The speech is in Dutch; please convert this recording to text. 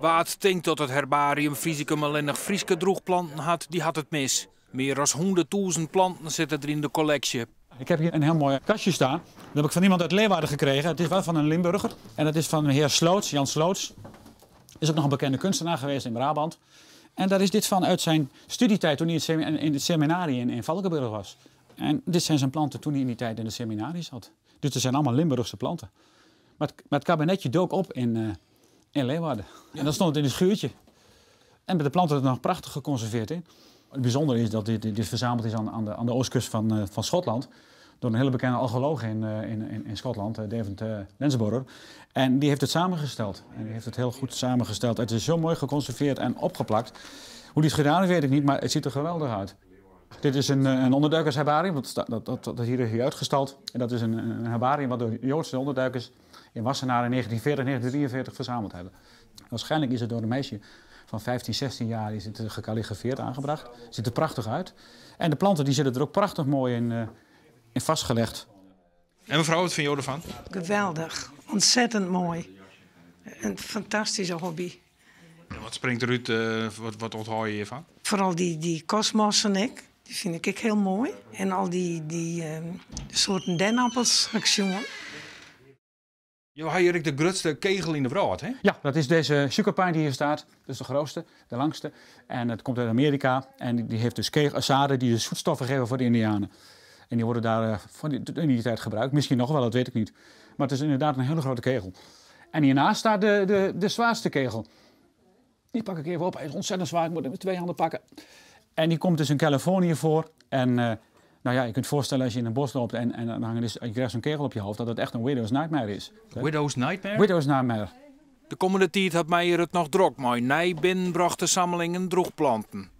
Wat denkt dat het herbarium Frisicum alleen nog Frieske droegplanten had, die had het mis. Meer dan 100.000 planten zitten er in de collectie. Ik heb hier een heel mooi kastje staan. Dat heb ik van iemand uit Leeuwarden gekregen. Het is wel van een Limburger. En dat is van de heer Sloots, Jan Sloots. Is ook nog een bekende kunstenaar geweest in Brabant. En daar is dit van uit zijn studietijd toen hij in het seminarie in Valkenburg was. En dit zijn zijn planten toen hij in die tijd in de seminarie zat. Dus het zijn allemaal Limburgse planten. Maar het kabinetje dook op in Leeuwarden. En dan stond het in een schuurtje. En met de planten er nog prachtig geconserveerd in. Het bijzondere is dat dit verzameld is aan de oostkust van Schotland. Door een hele bekende algoloog in Schotland, David Lensborough. En die heeft het samengesteld. En die heeft het heel goed samengesteld. Het is zo mooi geconserveerd en opgeplakt. Hoe die het gedaan heeft, weet ik niet, maar het ziet er geweldig uit. Dit is een onderduikersherbarium, dat hier is uitgestald. En dat is een herbarium wat door Joodse onderduikers in Wassenaar in 1940, 1943 verzameld hebben. Waarschijnlijk is het door een meisje van 15, 16 jaar is het gekalligrafeerd aangebracht. Het ziet er prachtig uit. En de planten die zitten er ook prachtig mooi in vastgelegd. En mevrouw, wat vind je ervan? Geweldig, ontzettend mooi. Een fantastische hobby. En wat springt eruit, wat onthoud je hiervan? Vooral die kosmos en ik, die vind ik heel mooi. En al die soorten dennenappels, heb ik jongen. Je had hier de grootste kegel in de wereld, hè? Ja, dat is deze sugarpine die hier staat. Dat is de grootste, de langste. En het komt uit Amerika. En die heeft dus zaden die dus zoetstoffen geven voor de Indianen. En die worden daar in die tijd gebruikt. Misschien nog wel, dat weet ik niet. Maar het is inderdaad een hele grote kegel. En hiernaast staat de zwaarste kegel. Die pak ik even op. Hij is ontzettend zwaar. Ik moet hem met 2 handen pakken. En die komt dus in Californië voor. En nou ja, je kunt voorstellen als je in een bos loopt en dan hangt je krijgt zo'n kegel op je hoofd, dat het echt een widow's nightmare is. Widow's Nightmare? Widow's nightmare. De komende tijd had Meijer het nog druk, maar nee binnenbrachte sammelingen droegplanten.